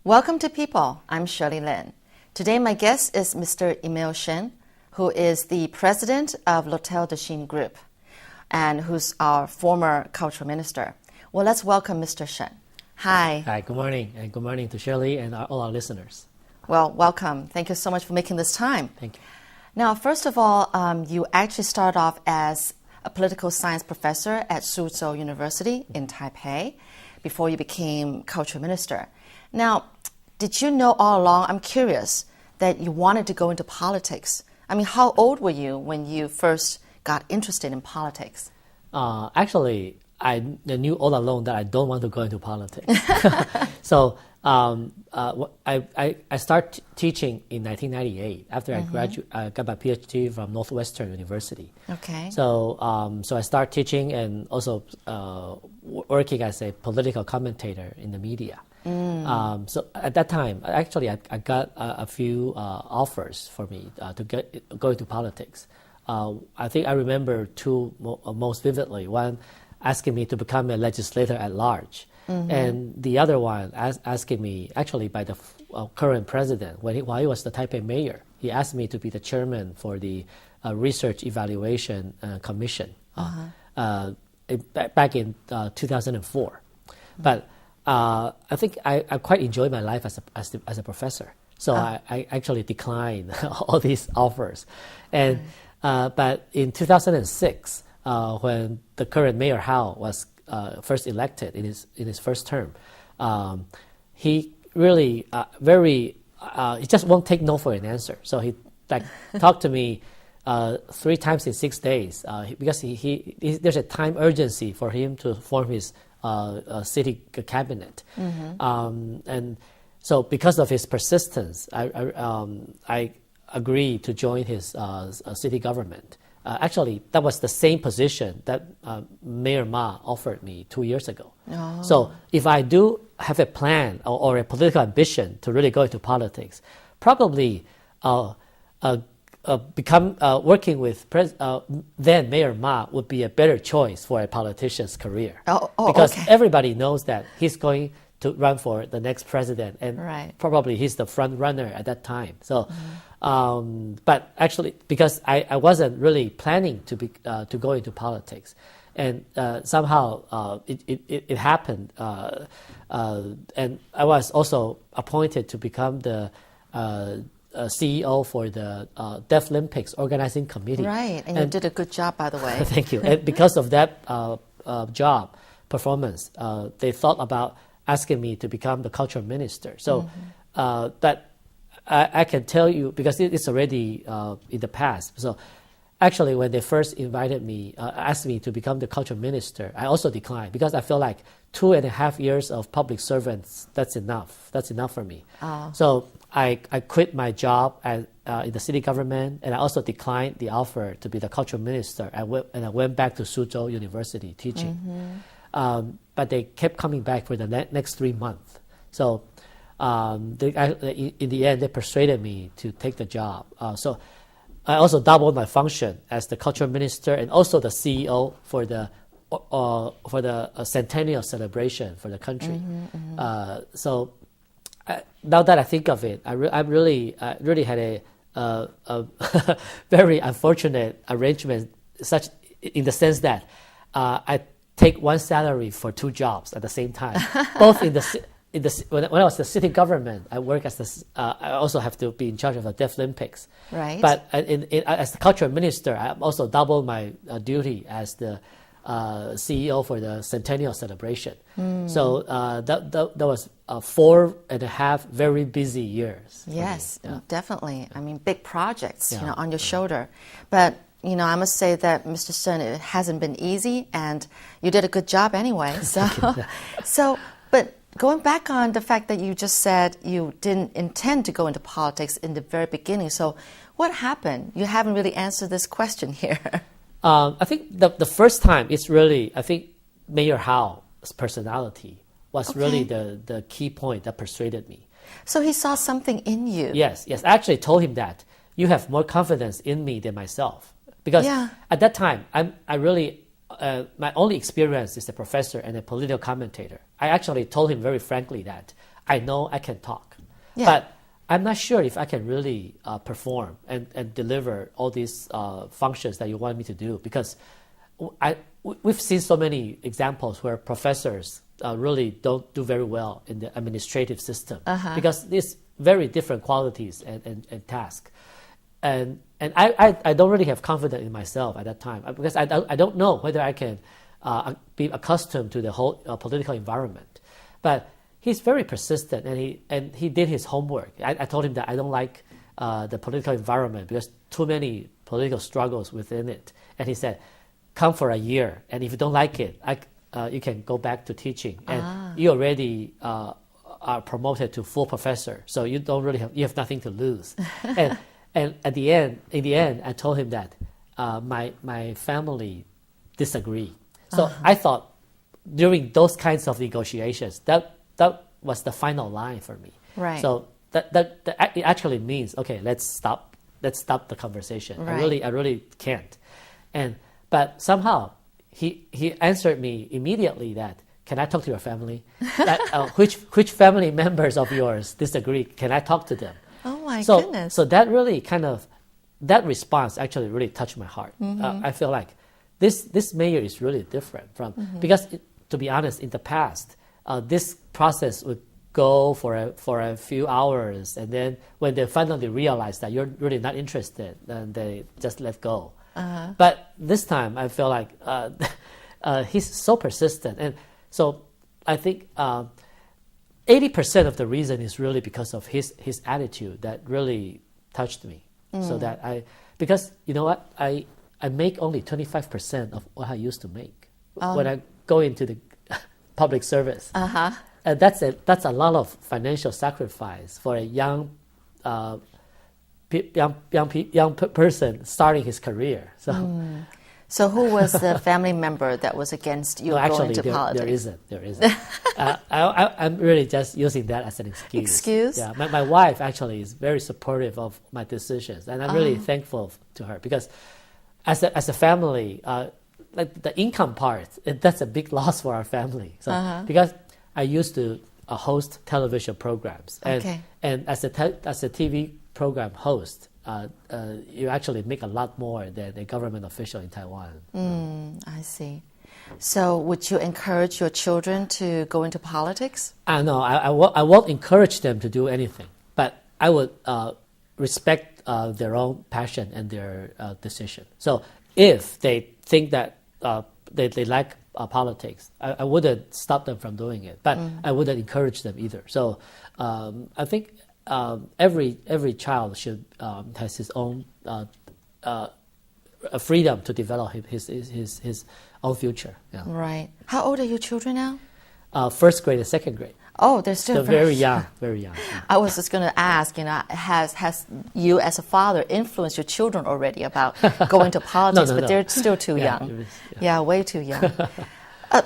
Welcome to People. I'm Shirley Lin. Today my guest is Mr. Emile Sheng, who is the president of L'Hotel de Chine Group and who's our former cultural minister. Well, let's welcome Mr. Sheng. Hi. Hi, good morning, and good morning to Shirley and all our listeners. Well, welcome. Thank you so much for making this time. Thank you. Now, first of all, you actually started off as a political science professor at Suzhou University in Taipei before you became cultural minister. Now, did you know all along, I'm curious, that you wanted to go into politics? I mean, how old were you when you first got interested in politics? Actually, I knew all along that I don't want to go into politics. So I started teaching in 1998 after I got my PhD from Northwestern University. Okay. So I started teaching and also working as a political commentator in the media. So at that time, actually, I got a few offers for me to go into politics. I think I remember two most vividly. One asking me to become a legislator at large, and the other one asking me, actually by the current president, while he was the Taipei mayor, he asked me to be the chairman for the Research Evaluation Commission back in 2004. But I think I quite enjoyed my life as a professor. So I actually declined all these offers. And but in 2006, when the current Mayor Hau was first elected in his first term, he really he just won't take no for an answer. So he talked to me 3 times in 6 days because there's a time urgency for him to form his city cabinet, and so because of his persistence, I agreed to join his city government. Actually, that was the same position that Mayor Ma offered me 2 years ago. Oh. So if I do have a plan or a political ambition to really go into politics, probably working with then Mayor Ma would be a better choice for a politician's career. Because everybody knows that he's going to run for the next president, and probably he's the front runner at that time. So, but actually, because I wasn't really planning to go into politics, and somehow it happened, and I was also appointed to become the CEO for the Deaf Olympics Organizing Committee. Right, and you did a good job, by the way. Thank you. And because of that job performance, they thought about asking me to become the cultural minister. So that I can tell you, because it's already in the past. So actually, when they first invited me, asked me to become the cultural minister, I also declined because I feel like 2.5 years of public servants, that's enough. That's enough for me. So I quit my job in the city government, and I also declined the offer to be the cultural minister. And I went back to Suzhou University teaching. But they kept coming back for the next 3 months. So in the end, they persuaded me to take the job. So I also doubled my function as the cultural minister and also the CEO for the centennial celebration for the country. So now that I think of it, I really had a very unfortunate arrangement, such in the sense that I take one salary for 2 jobs at the same time. Both when I was the city government, I work as I also have to be in charge of the Deaf Olympics. Right. But as the cultural minister, I also double my duty as the CEO for the centennial celebration. So that was 4.5 very busy years. Yes, definitely. I mean, big projects, on your shoulder. But I must say that Mr. Sheng, it hasn't been easy, and you did a good job anyway. So, but going back on the fact that you just said you didn't intend to go into politics in the very beginning. So, what happened? You haven't really answered this question here. I think the first time it's really, I think Mayor Hau's personality was really the key point that persuaded me. So he saw something in you. Yes. I actually told him that you have more confidence in me than myself. Because at that time, I really my only experience is a professor and a political commentator. I actually told him very frankly that I know I can talk, but I'm not sure if I can really perform and deliver all these functions that you want me to do, because we've seen so many examples where professors really don't do very well in the administrative system because there's very different qualities and tasks. And I don't really have confidence in myself at that time because I don't know whether I can be accustomed to the whole political environment. But he's very persistent, and he did his homework. I told him that I don't like the political environment because too many political struggles within it. And he said, come for a year, and if you don't like it, you can go back to teaching. And you already are promoted to full professor, so you have nothing to lose. And in the end, I told him that my family disagree. So I thought during those kinds of negotiations, that was the final line for me. Right. So that it actually means, okay, let's stop the conversation. Right. I really can't. But somehow he answered me immediately that, can I talk to your family? Which family members of yours disagree? Can I talk to them? Oh my goodness. So that really that response actually really touched my heart. I feel like this mayor is really different from, because to be honest, in the past, this process would go for a few hours, and then when they finally realize that you're really not interested, then they just let go. But this time, I feel like he's so persistent, and so I think 80% of the reason is really because of his attitude that really touched me. So that because you know what, I make only 25% of what I used to make when I go into the public service. And that's a lot of financial sacrifice for a young person starting his career. So who was the family member that was against you going to politics? There isn't. I'm really just using that as an excuse. Excuse? Yeah, my wife actually is very supportive of my decisions, and I'm really thankful to her, because as a family, like the income part, that's a big loss for our family. So because I used to host television programs, and as a TV program host, you actually make a lot more than a government official in Taiwan. I see. So would you encourage your children to go into politics? No, I won't encourage them to do anything, but I would respect their own passion and their decision. So if they think that they like politics, I wouldn't stop them from doing it, but I wouldn't encourage them either. So I think every child should has his own freedom to develop his own future. Yeah. Right. How old are your children now? First grade and second grade. Oh, they're still very young, very young. Yeah. I was just going to ask, has you as a father influenced your children already about going to politics? No. They're still too young. Yeah, way too young.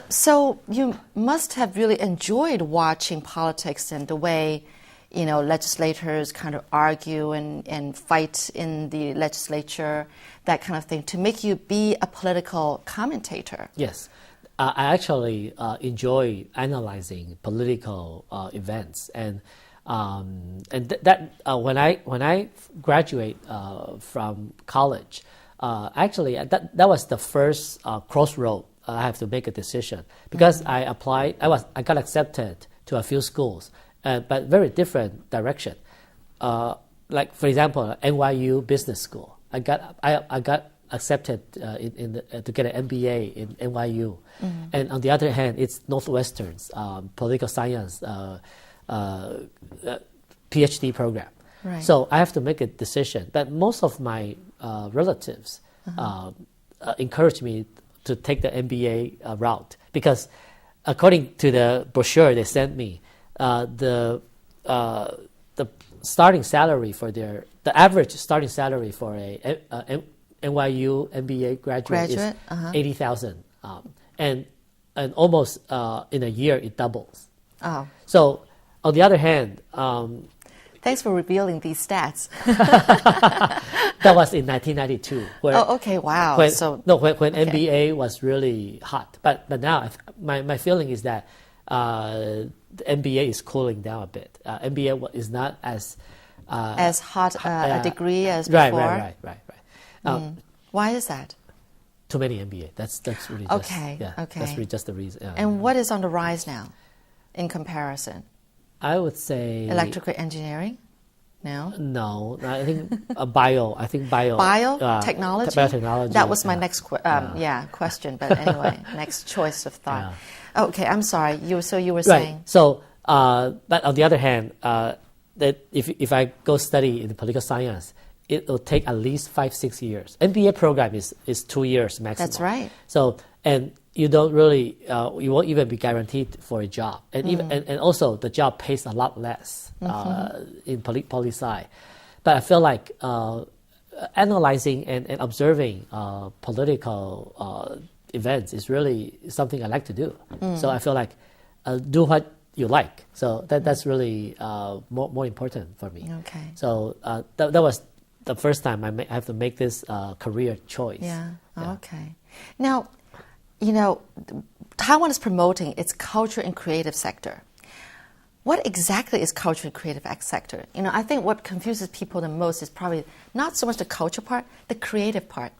So you must have really enjoyed watching politics and the way, legislators kind of argue and fight in the legislature, that kind of thing, to make you be a political commentator. Yes. I actually enjoy analyzing political events, and that when I graduate from college, actually that was the first crossroad I have to make a decision, because I applied. I got accepted to a few schools, but very different direction. Like for example, NYU Business School. I got accepted to get an MBA in NYU, and on the other hand, it's Northwestern's political science PhD program. Right. So I have to make a decision. But most of my relatives encouraged me to take the MBA route, because according to the brochure they sent me, the starting salary for the average starting salary for a NYU MBA graduate is 80,000, and almost in a year it doubles. Oh. So on the other hand, thanks for revealing these stats. that was in 1992. Oh, okay, wow. When MBA was really hot, but now my feeling is that the MBA is cooling down a bit. MBA is not as hot a degree as right, before. Right. Why is that? Too many MBA. That's really just, okay. That's really just the reason. And what is on the rise now, in comparison? I would say electrical engineering. No, I think bio. I think bio. Biotechnology. Biotechnology. That was my next question. But anyway, next choice of thought. Yeah. Okay, I'm sorry. You were saying. Right. So, but on the other hand, that if I go study in political science, it will take at least 5-6 years. MBA program is 2 years maximum. That's right. So and you don't really you won't even be guaranteed for a job, and even and also the job pays a lot less in poli sci. But I feel like analyzing and observing political events is really something I like to do. So I feel like do what you like. So that's really more important for me. Okay. So that was the first time I have to make this career choice. Yeah. Okay. Now, Taiwan is promoting its culture and creative sector. What exactly is culture and creative sector? I think what confuses people the most is probably not so much the culture part, the creative part.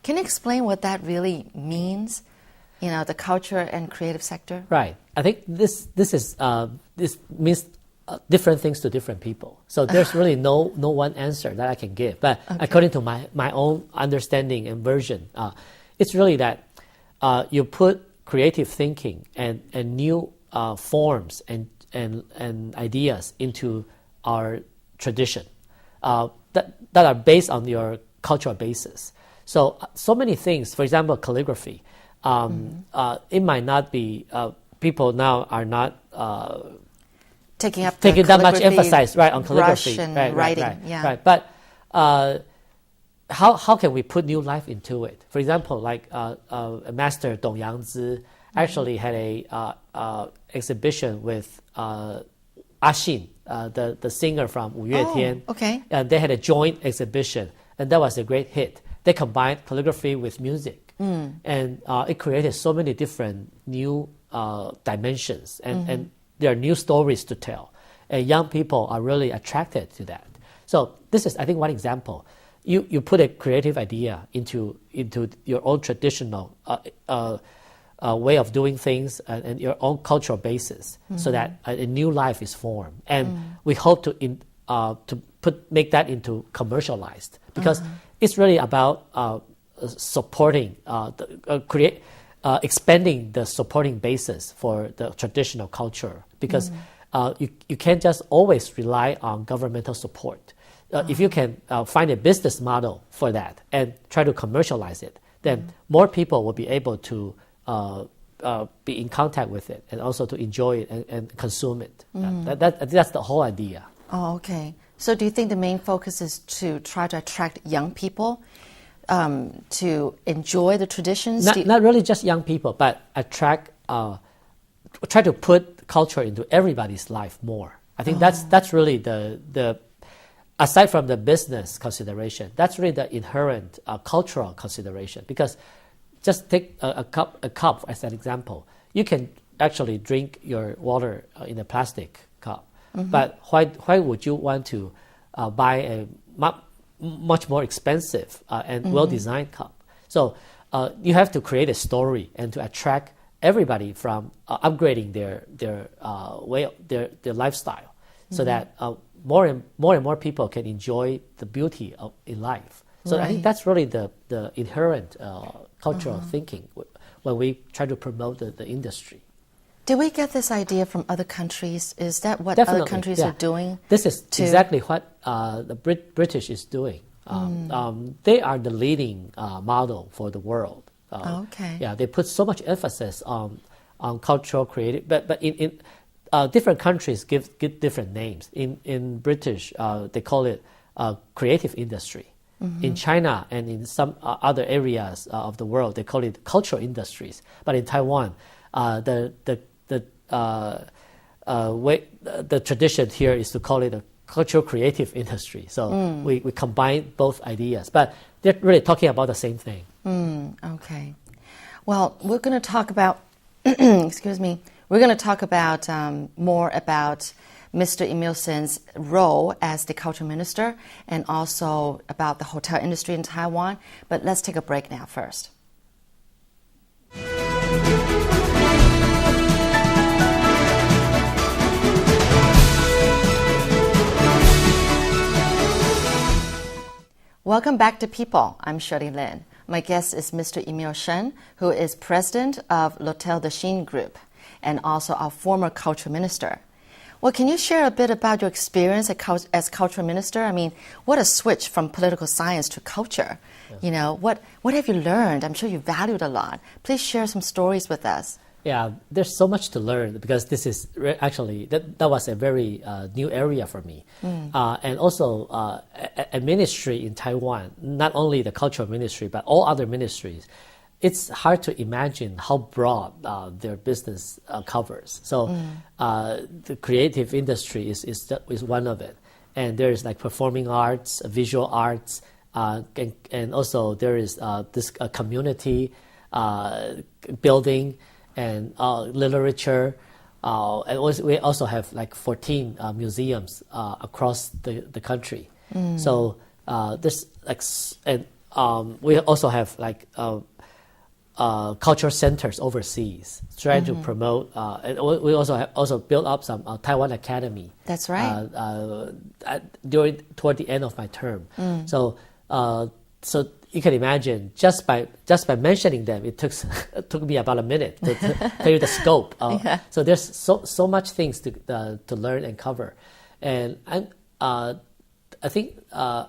Can you explain what that really means? The culture and creative sector. Right. I think this means different things to different people. So there's really no one answer that I can give. But according to my own understanding and version, it's really that you put creative thinking and new forms and ideas into our tradition that are based on your cultural basis. So many things. For example, calligraphy. It might not be people now are not taking that much emphasis on calligraphy, writing. Right. But how can we put new life into it? For example, like Master Dong Yangzi actually had a exhibition with Ah Xin, the singer from Wu Yue Tian. Okay. And they had a joint exhibition, and that was a great hit. They combined calligraphy with music, and it created so many different new dimensions, and there are new stories to tell. And young people are really attracted to that. So this is, I think, one example. You put a creative idea into your own traditional way of doing things and your own cultural basis, so that a new life is formed. And we hope to make that into commercialized, because it's really about supporting expanding the supporting basis for the traditional culture, because you can't just always rely on governmental support. If you can find a business model for that and try to commercialize it, then more people will be able to be in contact with it and also to enjoy it and consume it. That's the whole idea. Oh, okay. So do you think the main focus is to try to attract young people to enjoy the traditions? Not really just young people, but try to put culture into everybody's life more. I think that's really the aside from the business consideration, that's really the inherent cultural consideration. Because just take a cup as an example. You can actually drink your water in a plastic cup, but why would you want to buy a much more expensive and well-designed cup? So you have to create a story and to attract everybody from upgrading their lifestyle, so that more and more people can enjoy the beauty in life. So I think that's really the inherent cultural thinking when we try to promote the industry. Did we get this idea from other countries? Is that what Definitely, other countries are doing? This is exactly what the British is doing. They are the leading model for the world. Okay. Yeah, they put so much emphasis on cultural creative, but in different countries give different names. In British, they call it creative industry. In China and in some other areas of the world, they call it cultural industries. But in Taiwan, the tradition here is to call it a cultural creative industry. So we combine both ideas, but they're really talking about the same thing. Okay. Well, we're going to talk about, excuse me, we're going to talk about more about Mr. Emile Sheng's role as the culture minister and also about the hotel industry in Taiwan. But let's take a break now first. Welcome back to People. I'm Shirley Lin. My guest is Mr. Emile Sheng, who is president of L'Hotel de Chine Group and also our former culture minister. Well, can you share a bit about your experience as culture minister? I mean, what a switch from political science to culture. Yeah. You know, what have you learned? I'm sure you valued a lot. Please share some stories with us. Yeah, there's so much to learn because this is actually, that was a very new area for me. And also a ministry in Taiwan, not only the cultural ministry, but all other ministries, it's hard to imagine how broad their business covers. So the creative industry is one of it. And there is like performing arts, visual arts, and also there is this community building, and literature, and we also have like 14 museums across the country. So there's like, and we also have like cultural centers overseas, trying to promote. And we also built up some Taiwan Academy. That's right. Toward the end of my term. So you can imagine just by mentioning them, it took me about a minute to tell you the scope. So there's so much things to learn and cover, and I think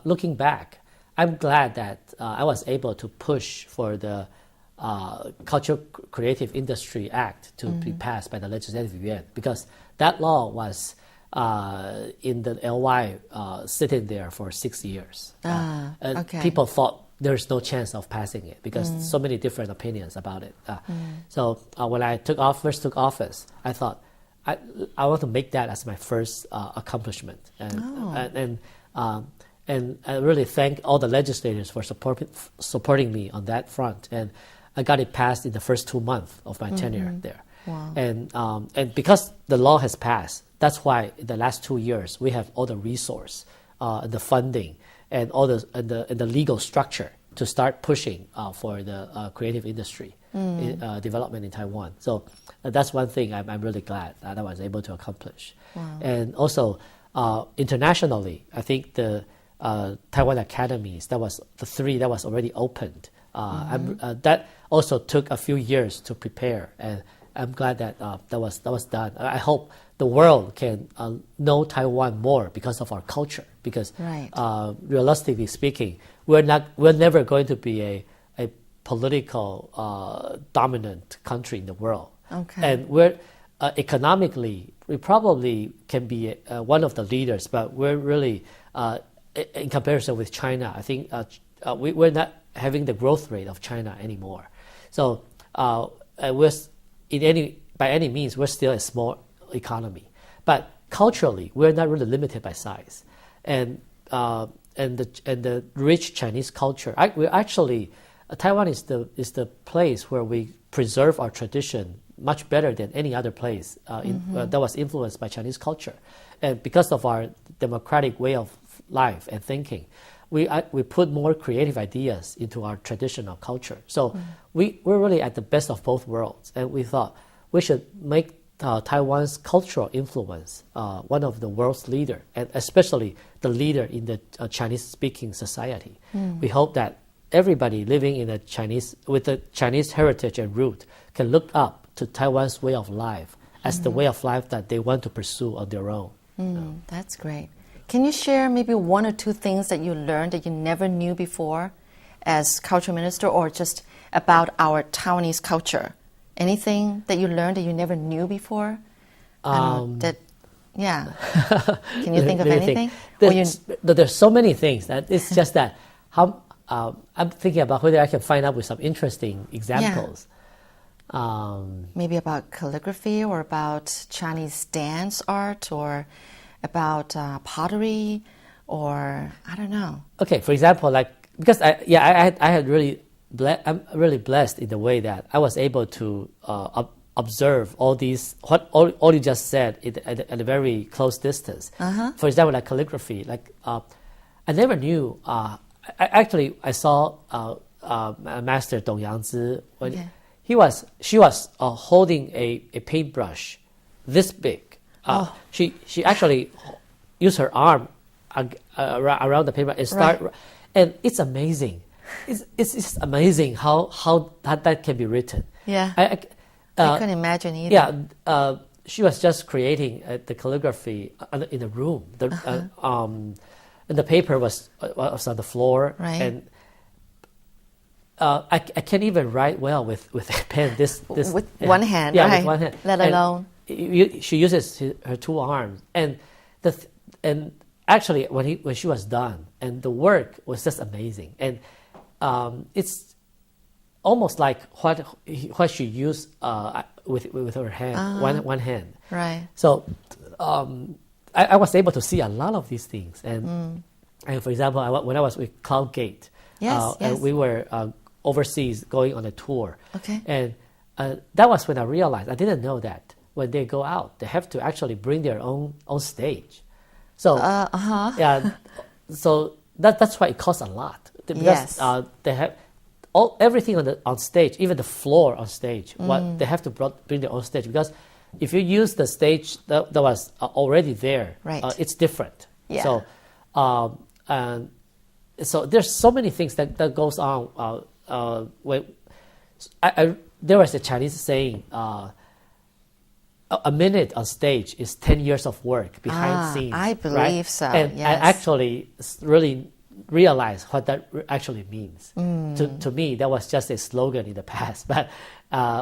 looking back, I'm glad that I was able to push for the Cultural Creative Industry Act to be passed by the Legislative Yuan, because that law was in the LY sitting there for 6 years. Okay. People thought there's no chance of passing it because so many different opinions about it. So when I first took office, I thought I want to make that as my first accomplishment, and I really thank all the legislators for supporting me on that front, and I got it passed in the first 2 months of my tenure there. Wow. And because the law has passed, that's why in the last 2 years we have all the resource, the funding, and all the legal structure to start pushing for the creative industry development in Taiwan. So that's one thing I'm really glad that I was able to accomplish. Wow. And also internationally, I think the Taiwan Academies, that was the 3 that was already opened. That also took a few years to prepare, and I'm glad that that was done. I hope the world can know Taiwan more because of our culture. Because realistically speaking, we're never going to be a political dominant country in the world. Okay. And we're economically, we probably can be one of the leaders, but we're really in comparison with China, I think we're not having the growth rate of China anymore. So by any means, we're still a small economy. But culturally, we're not really limited by size, and the rich Chinese culture. Taiwan is the place where we preserve our tradition much better than any other place that was influenced by Chinese culture, and because of our democratic way of life and thinking, we put more creative ideas into our traditional culture. So we're really at the best of both worlds, and we thought we should make Taiwan's cultural influence one of the world's leader, and especially the leader in the Chinese-speaking society. We hope that everybody living in with the Chinese heritage and root can look up to Taiwan's way of life as the way of life that they want to pursue on their own. That's great. Can you share maybe 1 or 2 things that you learned that you never knew before as culture minister, or just about our Taiwanese culture? Anything that you learned that you never knew before? Can you think of anything? There's so many things that it's just that I'm thinking about whether I can find out with some interesting examples. Maybe about calligraphy, or about Chinese dance art, or about pottery, or I don't know. Okay, for example, like because I'm really blessed in the way that I was able to observe all these, all you just said at a very close distance. For example, like calligraphy, I never knew, I saw Master Dong Yangzi when she was holding a paintbrush this big. She actually used her arm around the paintbrush and start, and it's amazing. It's just amazing how that can be written. Yeah, I couldn't imagine either. Yeah, she was just creating the calligraphy in a room. And the paper was on the floor, and I can't even write well with a pen. With one hand, with one hand. Let alone she uses her two arms, and actually when she was done, and the work was just amazing, and it's almost like what she used with her hand, one hand. Right. So I was able to see a lot of these things, and for example, when I was with CloudGate, and we were overseas going on a tour, and that was when I realized I didn't know that when they go out, they have to actually bring their own stage. So so that's why it costs a lot because they have everything on stage, even the floor on stage. What they have to bring their own stage because if you use the stage that was already there, it's different. Yeah. So there's so many things that goes on. There was a Chinese saying, a minute on stage is 10 years of work behind scenes. I believe so. And I actually really realized what that actually means. To me, that was just a slogan in the past. But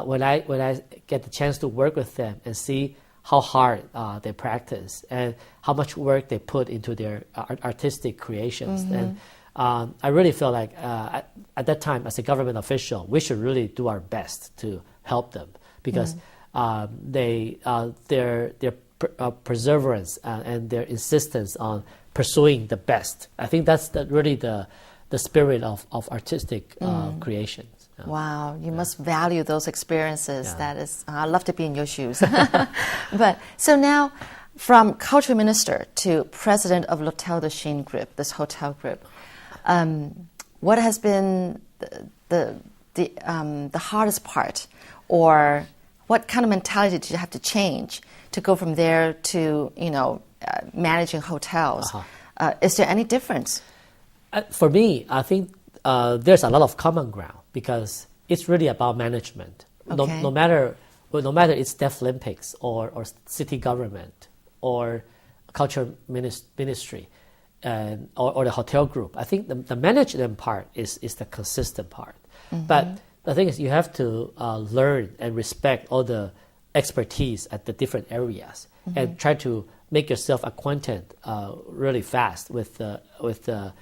when I get the chance to work with them and see how hard they practice and how much work they put into their artistic creations, and I really feel like at that time, as a government official, we should really do our best to help them because their perseverance and their insistence on pursuing the best. I think that's really the spirit of artistic creations. Wow, you must value those experiences. That is, I'd love to be in your shoes. But so now, from culture minister to president of L'Hotel de Chine Group, this hotel group, what has been the hardest part, or what kind of mentality did you have to change to go from there to managing hotels? Is there any difference? For me, I think there's a lot of common ground because it's really about management. No matter it's Deaf Olympics or city government or culture ministry or the hotel group. I think the management part is the consistent part. But the thing is, you have to learn and respect all the expertise at the different areas and try to make yourself acquainted really fast with the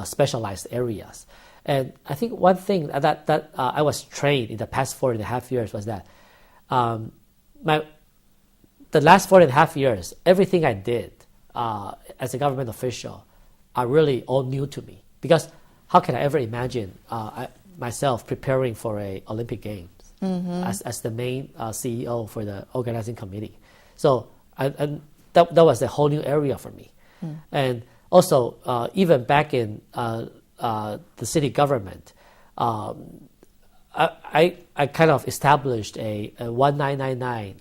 specialized areas. And I think one thing that I was trained in the past 4.5 years was that the last 4.5 years, everything I did as a government official are really all new to me. Because how can I ever imagine myself preparing for a Olympic Games as the main CEO for the organizing committee? So that was a whole new area for me. And also, even back in the city government, I kind of established a 1999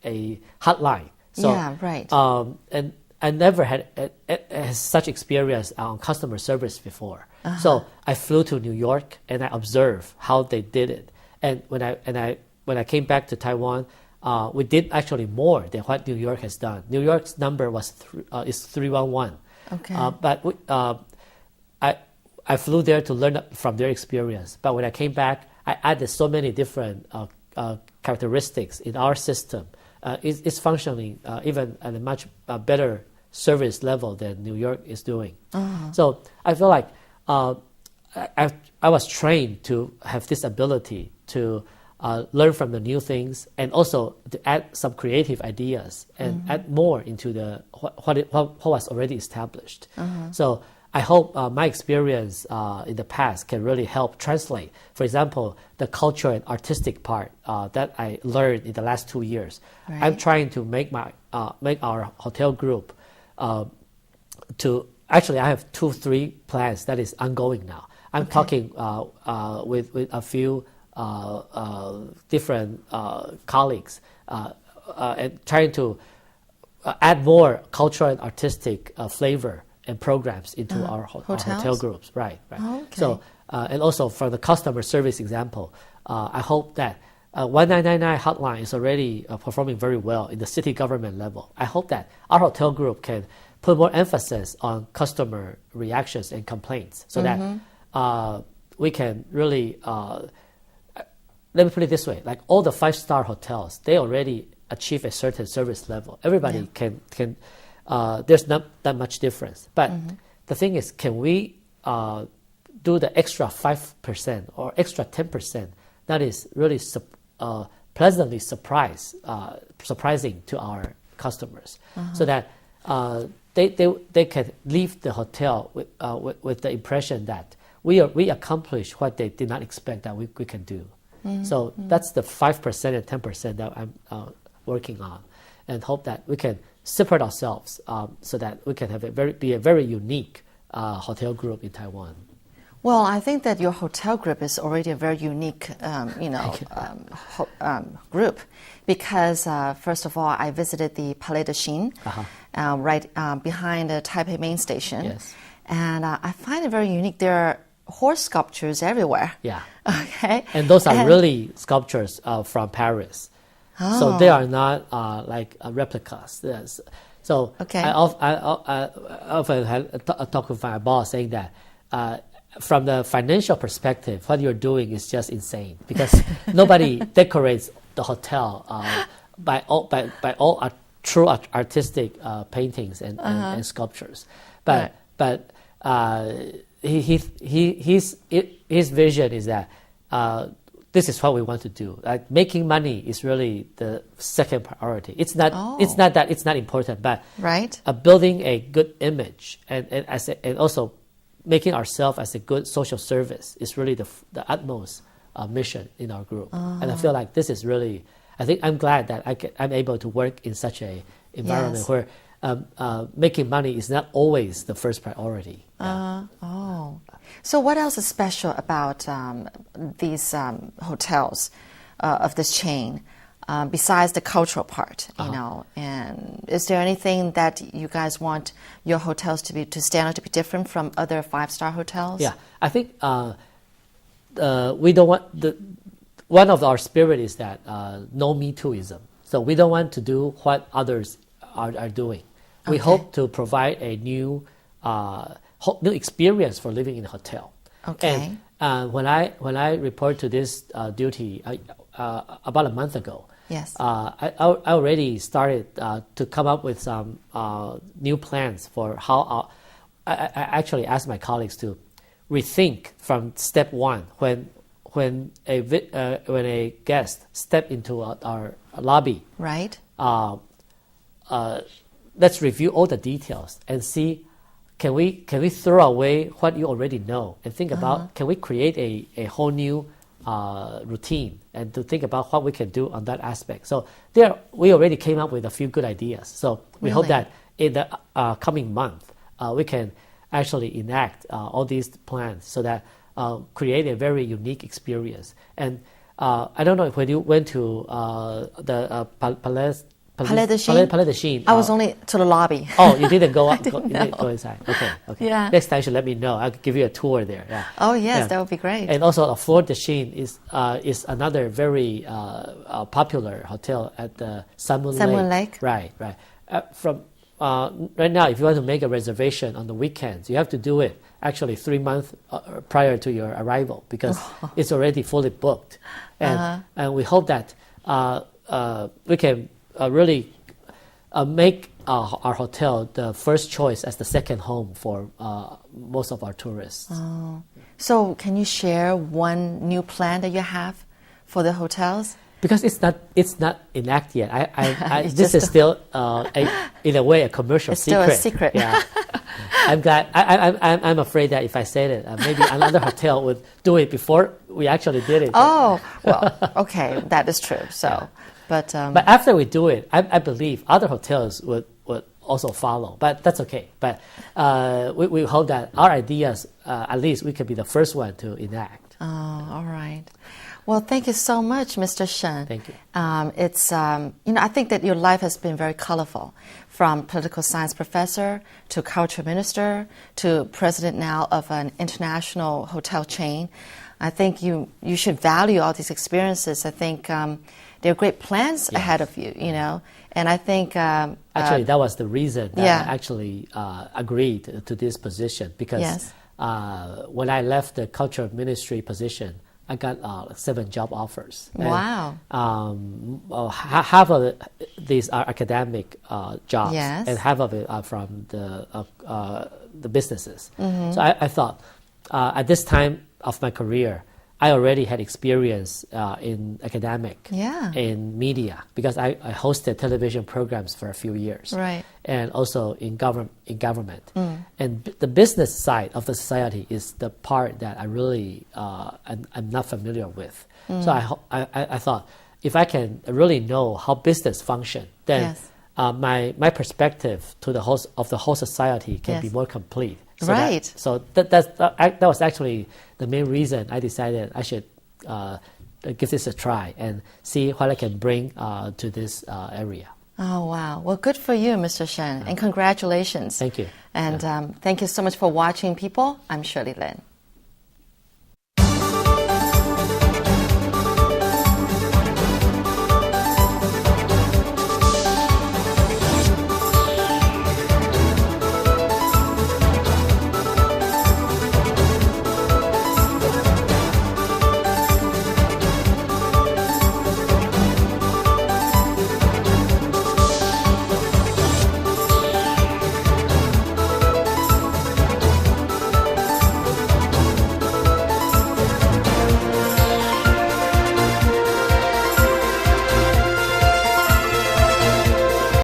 a hotline. So, and I never had such experience on customer service before. So I flew to New York and I observed how they did it. And when I came back to Taiwan, we did actually more than what New York has done. New York's number is 311. But I flew there to learn from their experience. But when I came back, I added so many different characteristics in our system. It's functioning even at a much better service level than New York is doing. So I feel like I was trained to have this ability to learn from the new things and also to add some creative ideas and add more into what was already established. So I hope my experience in the past can really help translate, for example, the culture and artistic part that I learned in the last 2 years. Right. I'm trying to make our hotel group actually I have 2-3 plans that is ongoing now. I'm talking with a few different colleagues and trying to add more cultural and artistic flavor and programs into our hotel groups. Right. Okay. So, and also for the customer service example, I hope that 1999 hotline is already performing very well in the city government level. I hope that our hotel group can put more emphasis on customer reactions and complaints so that we can really, let me put it this way, like all the 5-star hotels, they already achieve a certain service level. Everybody can there's not that much difference. But the thing is, can we do the extra 5% or extra 10% that is really pleasantly surprising to our customers, so that they can leave the hotel with the impression that we accomplished what they did not expect that we can do. So that's the 5% and 10% that I'm working on, and hope that we can separate ourselves so that we can have be a very unique hotel group in Taiwan. Well, I think that your hotel group is already a very unique, group, because first of all, I visited the Palais de Chine, right behind the Taipei main station, Yes. And I find it very unique. There are horse sculptures everywhere. Yeah. Okay. And those are really sculptures from Paris. So they are not like replicas. Yes. So Okay. I often had a talk with my boss saying that from the financial perspective, what you're doing is just insane, because nobody decorates the hotel by all true artistic paintings and sculptures. But his vision is that this is what we want to do. Like, making money is really the second priority. It's not that it's not important, but Right. Building a good image and also making ourselves as a good social service is really the utmost mission in our group. And I feel like this is really, I think I'm glad that I'm able to work in such a environment Yes. where making money is not always the first priority. So what else is special about these hotels of this chain, besides the cultural part, you know? And is there anything that you guys want your hotels to stand out to be different from other 5-star hotels? Yeah, I think we don't want one of our spirit is that no Me Tooism. So we don't want to do what others are doing. We hope to provide a new experience for living in a hotel. Okay. And when I report to this duty about a month ago, Yes. I already started to come up with some new plans for how I actually asked my colleagues to rethink from step one when a guest step into our lobby. Right. Let's review all the details and see, can we throw away what you already know and think about, can we create a whole new routine, and to think about what we can do on that aspect. So we already came up with a few good ideas. So we hope that in the coming month we can actually enact all these plans so that create a very unique experience. And I don't know if when you went to the Palais de Chine. I was only to the lobby. Oh, you didn't go up. You didn't go inside. Okay. Yeah. Next time you should let me know. I'll give you a tour there. Yeah. Oh yes, that would be great. And also, L'Hotel de Chine is another very popular hotel at the Sun Moon Lake. Right. From right now, if you want to make a reservation on the weekends, you have to do it actually 3 months prior to your arrival, because it's already fully booked. And we hope that we can really make our hotel the first choice as the second home for most of our tourists. So can you share one new plan that you have for the hotels? Because it's not enacted yet. This is still in a way a commercial secret. Still a secret. Yeah. I'm glad. I'm afraid that if I said it, maybe another hotel would do it before we actually did it. Oh, well, okay, that is true. So, but after we do it, I believe other hotels would also follow. But that's okay. But we hope that our ideas, at least, we could be the first one to enact. Oh, all right. Well, thank you so much, Mr. Sheng. Thank you. It's I think that your life has been very colorful, from political science professor to culture minister to president now of an international hotel chain. I think you should value all these experiences. I think there are great plans ahead of you, and I think actually that was the reason that I actually agreed to this position, because when I left the culture ministry position, I got 7 job offers. Wow. And, half of these are academic jobs, and half of it are from the businesses. Mm-hmm. So I thought at this time of my career, I already had experience in academic, in media, because I hosted television programs for a few years, right, and also in government. And the business side of the society is the part that I really I'm not familiar with. So I thought, if I can really know how business function, then my perspective to the whole society can be more complete. So right. That was actually the main reason I decided I should give this a try and see what I can bring to this area. Oh, wow. Well, good for you, Mr. Sheng, and congratulations. Thank you. And thank you so much for watching, people. I'm Shirley Lin.